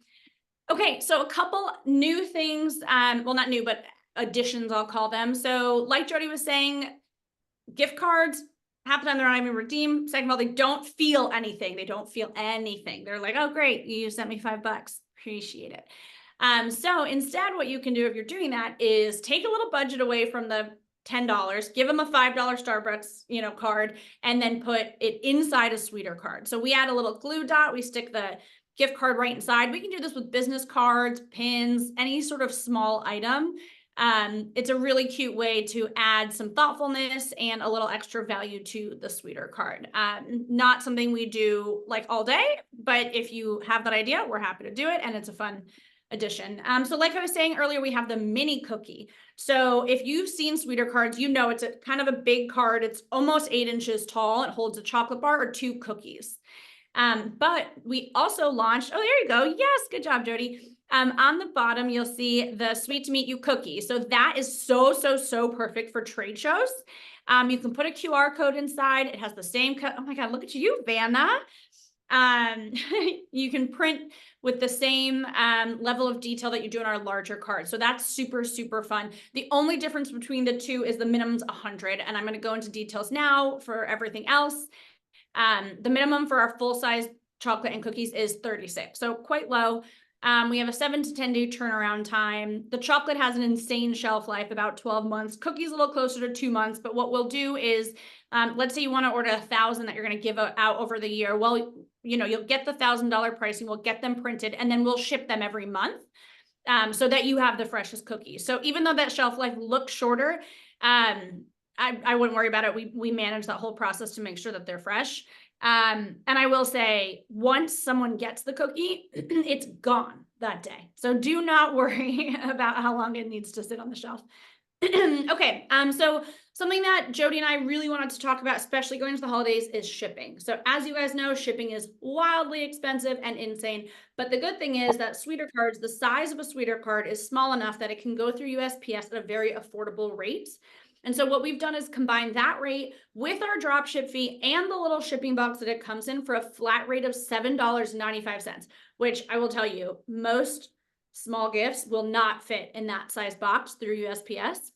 Okay, so a couple new things, well, not new, but additions, I'll call them. So like Jody was saying, gift cards, half the time they're not even redeemed. Second of all, they don't feel anything. They're like, "Oh, great, you sent me $5. Appreciate it." So instead, what you can do if you're doing that is take a little budget away from the $10, give them a $5 Starbucks, card, and then put it inside a Sweeter card. So we add a little glue dot, we stick the gift card right inside. We can do this with business cards, pins, any sort of small item. It's a really cute way to add some thoughtfulness and a little extra value to the Sweeter card. Not something we do like all day, but if you have that idea, we're happy to do it, and it's a fun addition. So like I was saying earlier, we have the mini cookie. So if you've seen Sweeter cards, it's a kind of a big card. It's almost 8 inches tall. It holds a chocolate bar or 2 cookies. But we also launched, oh, there you go. Yes, good job, Jody. On the bottom, you'll see the Sweet to Meet You cookie. So that is so perfect for trade shows. You can put a QR code inside. It has the same oh my God, look at you, Vanna. You can print with the same level of detail that you do in our larger card. So that's super fun. The only difference between the two is the minimum's 100. And I'm going to go into details now for everything else. The minimum for our full-size chocolate and cookies is 36, so quite low. We have a 7 to 10 day turnaround time. The chocolate has an insane shelf life, about 12 months. Cookies a little closer to 2 months, but what we'll do is, let's say you want to order 1,000 that you're going to give out over the year. Well, you'll get the $1,000 pricing, we'll get them printed, and then we'll ship them every month, so that you have the freshest cookies. So even though that shelf life looks shorter, I wouldn't worry about it. We manage that whole process to make sure that they're fresh. And I will say, once someone gets the cookie, it's gone that day. So do not worry about how long it needs to sit on the shelf. Okay, so something that Jody and I really wanted to talk about, especially going into the holidays, is shipping. So as you guys know, shipping is wildly expensive and insane. But the good thing is that Sweeter cards, the size of a Sweeter card is small enough that it can go through USPS at a very affordable rate. And so what we've done is combine that rate with our drop ship fee and the little shipping box that it comes in for a flat rate of $7.95, which I will tell you, most small gifts will not fit in that size box through USPS.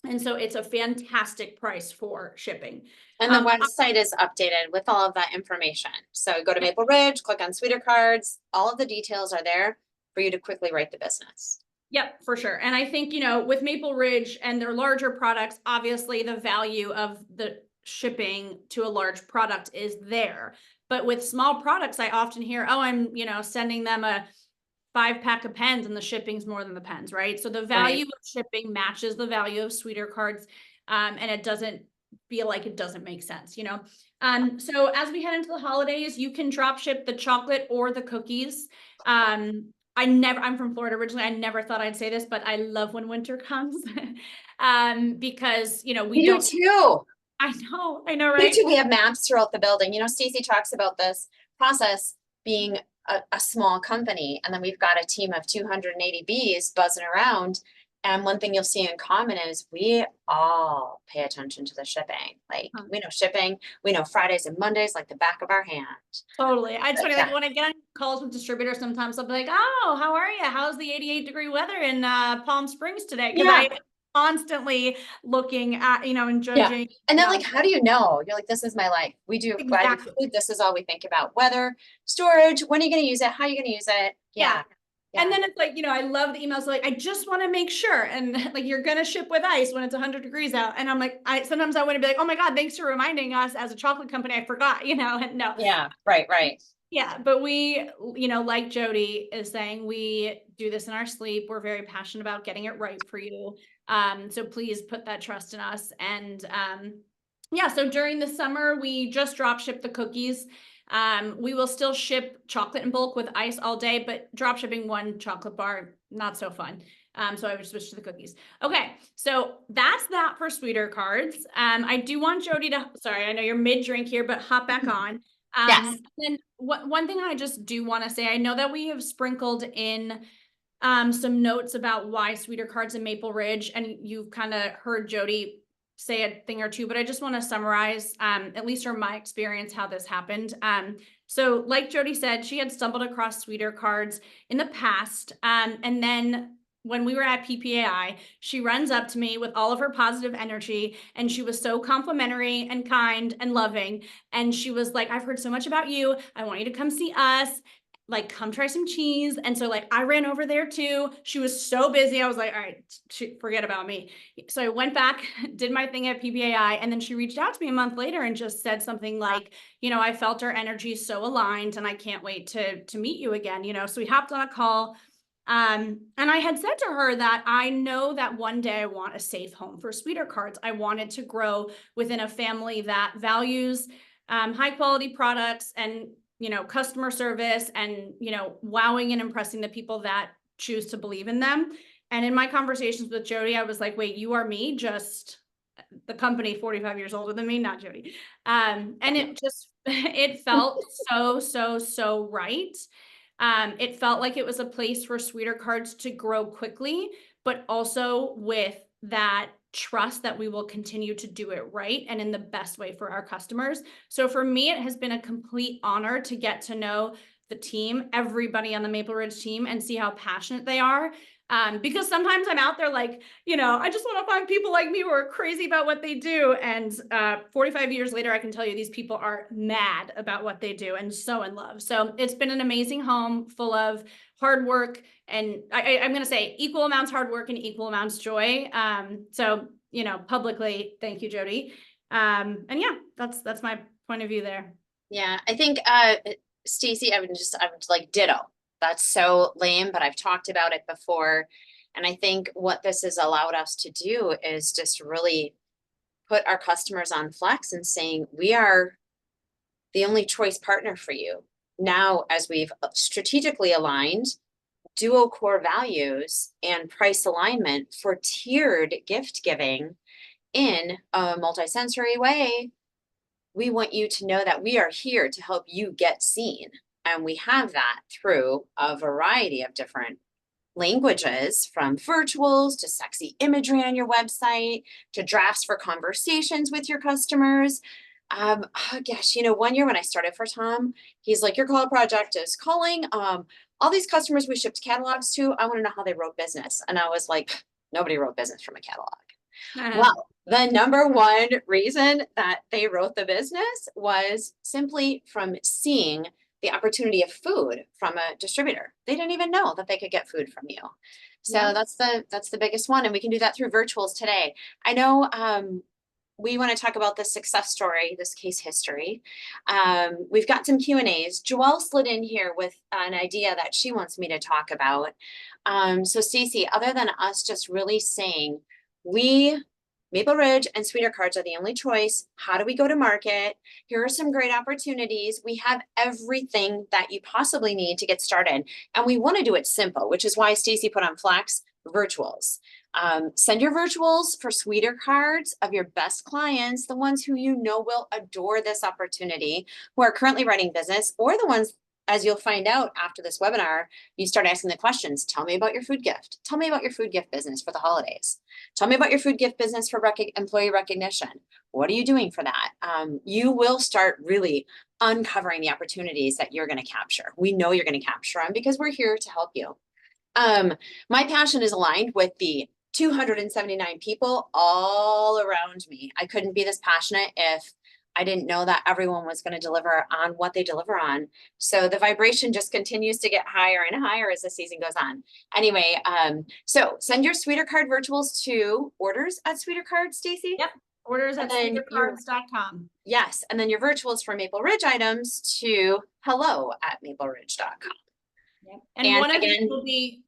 And so it's a fantastic price for shipping. And the website is updated with all of that information. So go to Maple Ridge, click on Sweeter cards. All of the details are there for you to quickly write the business. Yep, for sure. And I think, with Maple Ridge and their larger products, obviously the value of the shipping to a large product is there. But with small products, I often hear, oh, I'm, sending them a 5-pack of pens and the shipping's more than the pens, right? So the value of shipping matches the value of Sweeter cards. And it doesn't feel like it doesn't make sense, you know? So as we head into the holidays, you can drop ship the chocolate or the cookies. I'm from Florida originally. I never thought I'd say this, but I love when winter comes. Because, you know, We do too. I know, We right? do. We have maps throughout the building. You know, Stacy talks about this process being a small company, and then we've got a team of 280 bees buzzing around. And one thing you'll see in common is we all pay attention to the shipping. Like we know shipping, we know Fridays and Mondays like the back of our hand. Totally. It's funny, Yeah. like when I get on calls with distributors, sometimes I'll be like, oh, how are you? How's the 88-degree weather in Palm Springs today? Because Yeah. I constantly looking at, you know, and Yeah. judging. And then you know, like, how do you know? You're like, this is my life. We do buy Exactly. food. This is all we think about. Weather, storage, when are you gonna use it? How are you gonna use it? Yeah. Yeah. And then it's like, you know, I love the emails like, I just want to make sure. And like, you're going to ship with ice when it's 100 degrees out. And I'm like, sometimes I want to be like, oh my God, thanks for reminding us as a chocolate company. I forgot, you know, and no. Yeah, right. Yeah. But we, you know, like Jody is saying, we do this in our sleep. We're very passionate about getting it right for you. So please put that trust in us. And, yeah, so during the summer, we just drop ship the cookies. We will still ship chocolate in bulk with ice all day, but drop shipping one chocolate bar, not so fun. So I would switch to the cookies. Okay, so that's that for sweeter cards. I do want Jody to, sorry, I know you're mid-drink here, but hop back on. Yes. Then one thing I just do want to say, I know that we have sprinkled in some notes about why sweeter cards in Maple Ridge, and you've kind of heard Jody say a thing or two, but I just want to summarize, at least from my experience, how this happened. So like Jody said, she had stumbled across sweeter cards in the past. And then when we were at PPAI, she runs up to me with all of her positive energy, and she was so complimentary and kind and loving. And she was like, I've heard so much about you. I want you to come see us. Like, come try some cheese. And so like, I ran over there too. She was so busy. I was like, all right, forget about me. So I went back, did my thing at PPAI. And then she reached out to me a month later and just said something like, you know, I felt our energy so aligned and I can't wait to meet you again. You know, so we hopped on a call. And I had said to her that I know that one day I want a safe home for sweeter cards. I wanted to grow within a family that values high quality products and, you know, customer service and, you know, wowing and impressing the people that choose to believe in them. And in my conversations with Jody, I was like, wait, you are me, just the company 45 years older than me, not Jody. And it just, it felt so right. It felt like it was a place for sweeter cards to grow quickly, but also with that trust that we will continue to do it right and in the best way for our customers. So for me, it has been a complete honor to get to know the team, everybody on the Maple Ridge team, and see how passionate they are. Because sometimes I'm out there like, you know, I just want to find people like me who are crazy about what they do. And 45 years later, I can tell you these people are mad about what they do and so in love. So it's been an amazing home full of hard work. And I'm going to say equal amounts hard work and equal amounts joy. So, you know, publicly, thank you, Jody. And yeah, that's my point of view there. Yeah, I think Stacy, I would like ditto. That's so lame, but I've talked about it before. And I think what this has allowed us to do is just really put our customers on flex and saying, we are the only choice partner for you. Now, as we've strategically aligned dual core values and price alignment for tiered gift giving in a multisensory way, we want you to know that we are here to help you get seen. And we have that through a variety of different languages, from virtuals to sexy imagery on your website, to drafts for conversations with your customers. Oh gosh, you know, one year when I started for Tom, he's like, your call project is calling all these customers we shipped catalogs to. I want to know how they wrote business. And I was like, nobody wrote business from a catalog. Well, the number one reason that they wrote the business was simply from seeing the opportunity of food from a distributor. They didn't even know that they could get food from you. So Yeah. that's the biggest one. And we can do that through virtuals today. I know we want to talk about the success story, this case history. We've got some Q&As. Joelle slid in here with an idea that she wants me to talk about. So Stacy, other than us just really saying, we Maple Ridge and Sweeter Cards are the only choice. How do we go to market? Here are some great opportunities. We have everything that you possibly need to get started. And we want to do it simple, which is why Stacy put on Flex virtuals. Send your virtuals for Sweeter Cards of your best clients, the ones who you know will adore this opportunity, who are currently running business, or the ones, as you'll find out after this webinar, you start asking the questions. Tell me about your food gift. Tell me about your food gift business for the holidays. Tell me about your food gift business for employee recognition. What are you doing for that? You will start really uncovering the opportunities that you're going to capture. We know you're going to capture them because we're here to help you. My passion is aligned with the 279 people all around me. I couldn't be this passionate if I didn't know that everyone was going to deliver on what they deliver on. So the vibration just continues to get higher and higher as the season goes on. Anyway, so send your Sweeter Card virtuals to orders at Sweeter Cards, Stacy? Yep. Orders at sweetercards.com. Yes. And then your virtuals for Maple Ridge items to hello@mapleridge.com. Yep. And one of these will be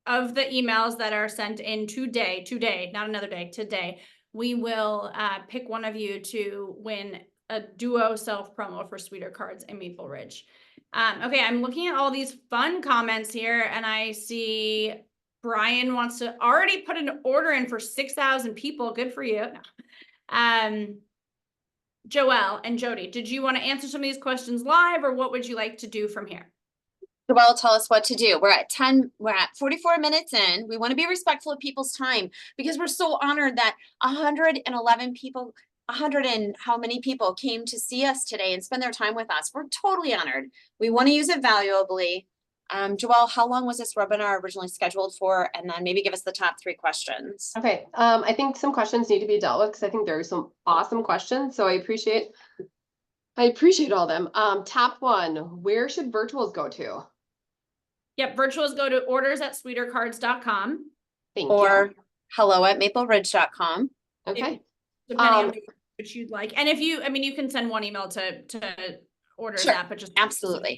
of the emails that are sent in today, not another day, today. We will pick one of you to win a duo self promo for Sweeter Cards and Maple Ridge. Okay, I'm looking at all these fun comments here, and I see Brian wants to already put an order in for 6,000 people. Good for you. Joelle and Jody, did you want to answer some of these questions live, or what would you like to do from here? Well, tell us what to do. We're at 44 minutes in. We want to be respectful of people's time because we're so honored that 111 people, 100 and how many people came to see us today and spend their time with us. We're totally honored. We want to use it valuably. Joelle, how long was this webinar originally scheduled for? And then maybe give us the top 3 questions. Okay, I think some questions need to be dealt with because I think there are some awesome questions. So I appreciate all of them. Top 1, where should virtuals go to? Yep, virtuals go to orders at sweetercards.com. Thank or you. hello@mapleridge.com. Okay. Depending on which you'd like. And if you, I mean, you can send one email to order Sure, that, but just absolutely.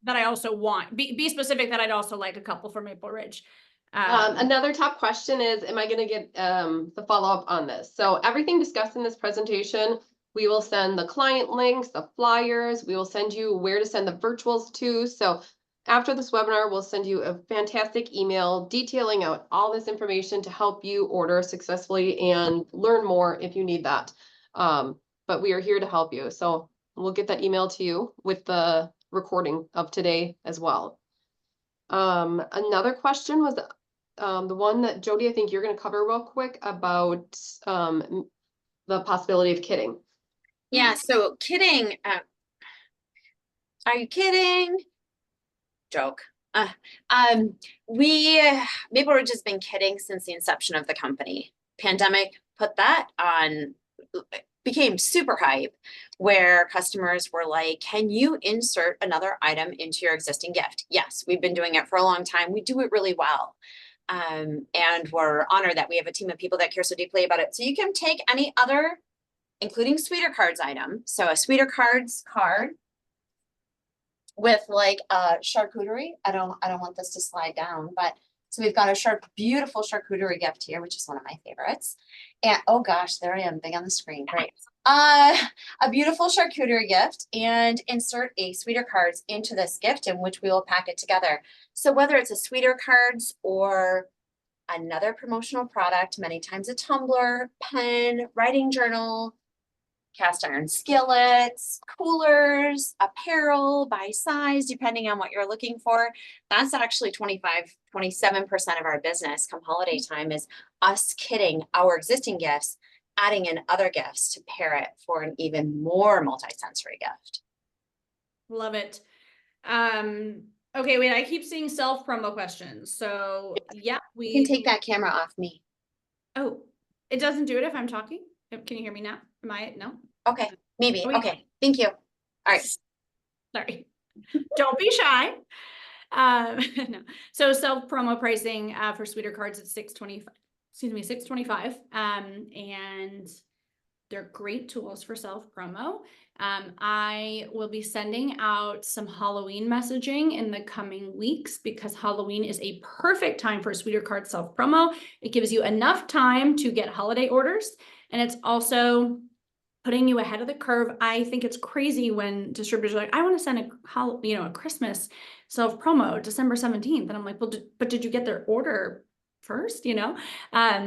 that I also want, be specific that I'd also like a couple for Maple Ridge. Another top question is, am I going to get the follow-up on this? So everything discussed in this presentation, we will send the client links, the flyers, we will send you where to send the virtuals to. So after this webinar, we'll send you a fantastic email detailing out all this information to help you order successfully and learn more if you need that. But we are here to help you. So we'll get that email to you with the recording of today as well. Another question was the one that Jody, I think you're going to cover real quick about the possibility of kitting. Yeah, so kidding. Are you kidding? Joke. Maple Ridge has been kidding since the inception of the company. Pandemic put that on, became super hype, where customers were like, can you insert another item into your existing gift? Yes, we've been doing it for a long time. We do it really well. And we're honored that we have a team of people that care so deeply about it. So you can take any other, including Sweeter Cards item. So a Sweeter Cards card with like a charcuterie. I don't want this to slide down, but so we've got a beautiful charcuterie gift here, which is one of my favorites. And oh gosh, there I am, big on the screen. Great. A beautiful charcuterie gift, and insert a Sweeter Cards into this gift, in which we will pack it together. So whether it's a Sweeter Cards or another promotional product, many times a tumbler, pen, writing journal, cast iron skillets, coolers, apparel by size, depending on what you're looking for. That's actually 27% of our business come holiday time is us kitting our existing gifts, adding in other gifts to pair it for an even more multi-sensory gift. Love it. Okay, wait, I keep seeing self promo questions. So yeah, You can take that camera off me. Oh, it doesn't do it if I'm talking? Can you hear me now? No? Okay, maybe. Okay, thank you. All right. Sorry. Don't be shy. No. So self promo pricing for Sweeter Cards at $625. And They're great tools for self-promo. I will be sending out some Halloween messaging in the coming weeks because Halloween is a perfect time for Sweeter Card self-promo. It gives you enough time to get holiday orders, and it's also putting you ahead of the curve. I think it's crazy when distributors are like, I want to send a Christmas self-promo December 17th. And I'm like, well, but did you get their order first,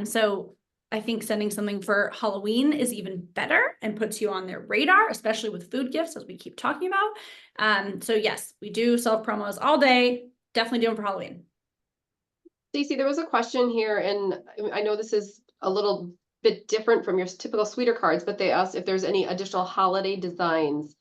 So I think sending something for Halloween is even better and puts you on their radar, especially with food gifts, as we keep talking about. So yes, we do self-promos all day. Definitely do them for Halloween. Stacey, there was a question here, and I know this is a little bit different from your typical Sweeter Cards, but they asked if there's any additional holiday designs.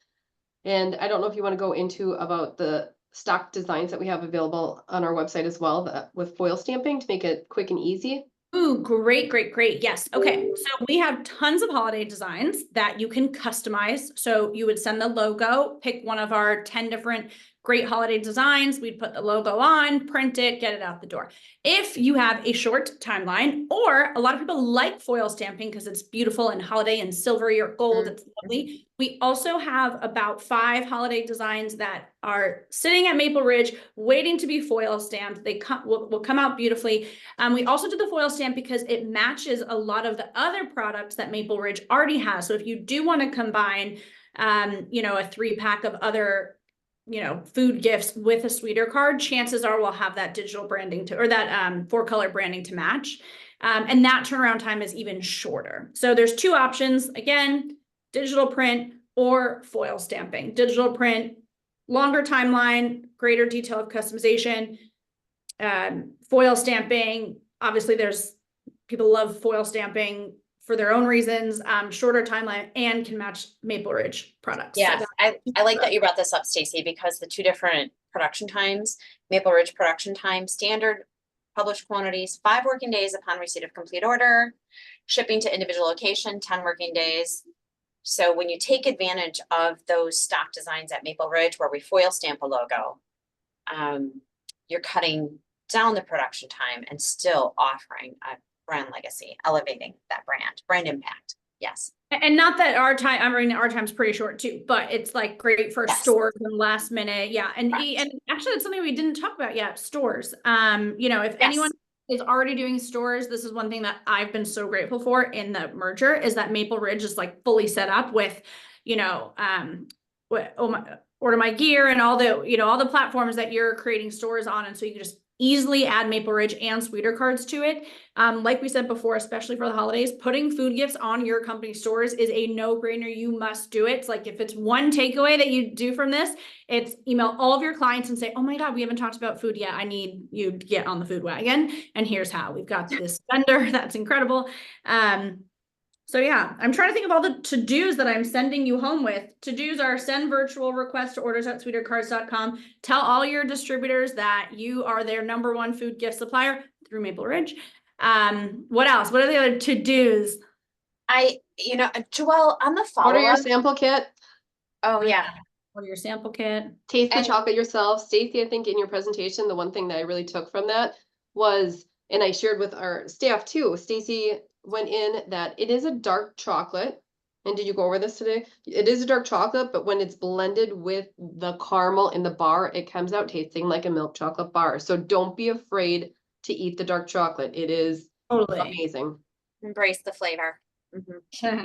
And I don't know if you want to go into about the stock designs that we have available on our website as well, with foil stamping to make it quick and easy. Ooh, great. Yes. Okay. So we have tons of holiday designs that you can customize. So you would send the logo, pick one of our 10 different great holiday designs. We'd put the logo on, print it, get it out the door. If you have a short timeline, or a lot of people like foil stamping because it's beautiful and holiday and silvery or gold, it's lovely. We also have about 5 holiday designs that are sitting at Maple Ridge waiting to be foil stamped. They will come out beautifully. We also do the foil stamp because it matches a lot of the other products that Maple Ridge already has. So if you do want to combine, a 3-pack of other food gifts with a Sweeter Card, chances are we'll have that digital branding or that 4-color branding to match. And that turnaround time is even shorter. So there's 2 options. Again, digital print or foil stamping. Digital print, longer timeline, greater detail of customization. Foil stamping, obviously there's people love foil stamping for their own reasons, shorter timeline, and can match Maple Ridge products. Yeah, so I like that you brought this up, Stacey, because the 2 different production times, Maple Ridge production time, standard published quantities, 5 working days upon receipt of complete order, shipping to individual location, 10 working days. So when you take advantage of those stock designs at Maple Ridge where we foil stamp a logo, you're cutting down the production time and still offering a brand legacy, elevating that brand impact. Yes. And not that our time's pretty short too, but it's like great for stores and last minute. Yeah. And actually it's something we didn't talk about yet, stores. If anyone is already doing stores, this is one thing that I've been so grateful for in the merger is that Maple Ridge is like fully set up with, Order My Gear and all the platforms that you're creating stores on. And so you can just easily add Maple Ridge and Sweeter Cards to it. Like we said before, especially for the holidays, putting food gifts on your company stores is a no-brainer. You must do it. It's like if it's one takeaway that you do from this, it's email all of your clients and say, oh my God, we haven't talked about food yet. I need you to get on the food wagon. And here's how. We've got this vendor that's incredible. So yeah, I'm trying to think of all the to-dos that I'm sending you home with. To-dos are send virtual requests to orders@sweetercards.com. Tell all your distributors that you are their #1 food gift supplier through Maple Ridge. What else? What are the other to-dos? Joelle, on the follow-up. Order your sample kit. Oh yeah. Order your sample kit. Taste the chocolate yourself. Stacey, I think in your presentation, the one thing that I really took from that was, and I shared with our staff too, Stacey went in that it is a dark chocolate. And did you go over this today? It is a dark chocolate, but when it's blended with the caramel in the bar, it comes out tasting like a milk chocolate bar. So don't be afraid to eat the dark chocolate. It is amazing. Embrace the flavor. Mm-hmm.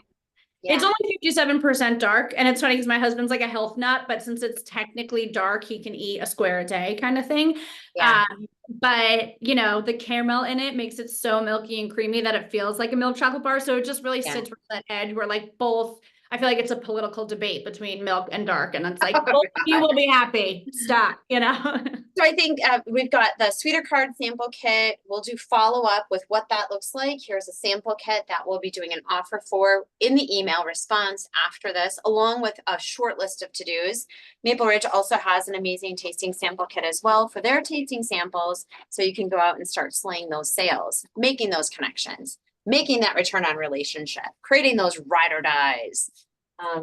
It's only 57% dark, and it's funny because my husband's like a health nut, but since it's technically dark, he can eat a square a day kind of thing. Yeah. But the caramel in it makes it so milky and creamy that it feels like a milk chocolate bar. So it just really sits with that edge where like both, I feel like it's a political debate between milk and dark, and it's like, both of you will be happy. Stop, So I think we've got the Sweeter Card sample kit. We'll do follow-up with what that looks like. Here's a sample kit that we'll be doing an offer for in the email response after this, along with a short list of to-dos. Maple Ridge also has an amazing tasting sample kit as well for their tasting samples. So you can go out and start slaying those sales, making those connections, making that return on relationship, creating those ride or dies.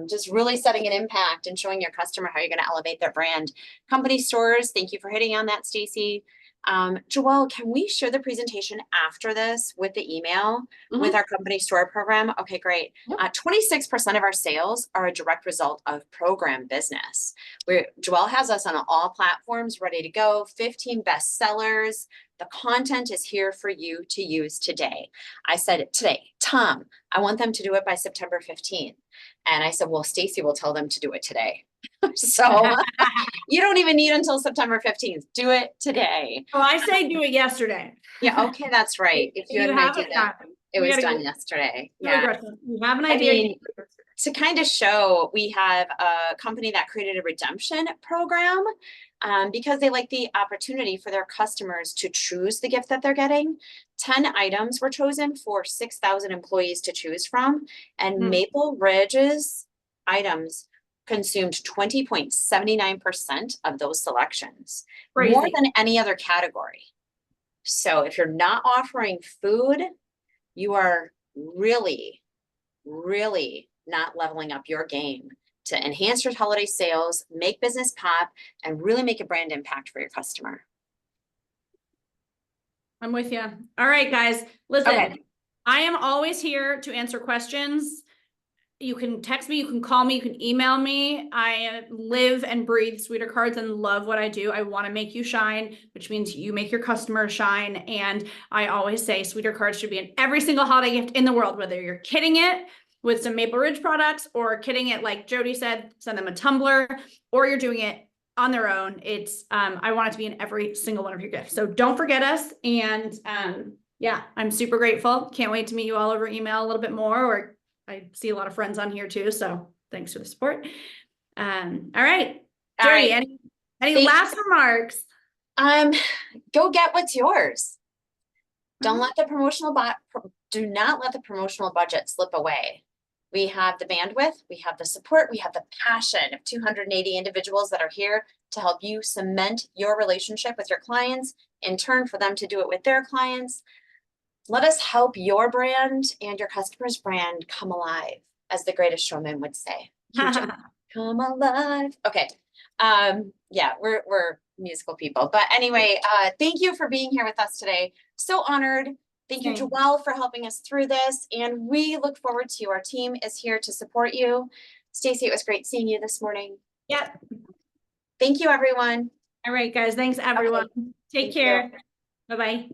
Just really setting an impact and showing your customer how you're going to elevate their brand. Company stores, thank you for hitting on that, Stacey. Joelle, can we share the presentation after this with the email with our company store program? Okay, great. Yep. 26% of our sales are a direct result of program business. Joelle has us on all platforms ready to go, 15 best sellers. The content is here for you to use today. I said today, Tom, I want them to do it by September 15th. And I said, well, Stacy will tell them to do it today. So you don't even need until September 15th. Do it today. Oh, I say do it yesterday. Yeah, okay, that's right. If you had an have idea it that done. it We was gotta done go yesterday. too Yeah. aggressive. You have an I idea. mean, to kind of show, we have a company that created a redemption program because they like the opportunity for their customers to choose the gift that they're getting. 10 items were chosen for 6,000 employees to choose from, and Maple Ridge's items consumed 20.79% of those selections, more Crazy. than any other category. So if you're not offering food, you are really, really not leveling up your game to enhance your holiday sales, make business pop, and really make a brand impact for your customer. I'm with you. All right, guys, listen, Okay. I am always here to answer questions. You can text me, you can call me, you can email me. I live and breathe Sweeter Cards and love what I do. I want to make you shine, which means you make your customers shine. And I always say Sweeter Cards should be in every single holiday gift in the world, whether you're kidding it with some Maple Ridge products or kidding it, like Jody said, send them a tumbler, or you're doing it on their own. It's, I want it to be in every single one of your gifts. So don't forget us. And, yeah, I'm super grateful. Can't wait to meet you all over email a little bit more, or I see a lot of friends on here too, so thanks for the support. All right, All Jody, right. any last remarks? Go get what's yours. Don't let the do not let the promotional budget slip away. We have the bandwidth, we have the support, we have the passion of 280 individuals that are here to help you cement your relationship with your clients, in turn for them to do it with their clients. Let us help your brand and your customer's brand come alive, as the Greatest Showman would say. Come alive. Okay. Yeah, we're musical people. But anyway, thank you for being here with us today. So honored. Thank you, Same. Joelle, for helping us through this. And we look forward to you. Our team is here to support you. Stacy, it was great seeing you this morning. Yep. Thank you, everyone. All right, guys. Thanks, everyone. Take Thank you. care. Bye-bye.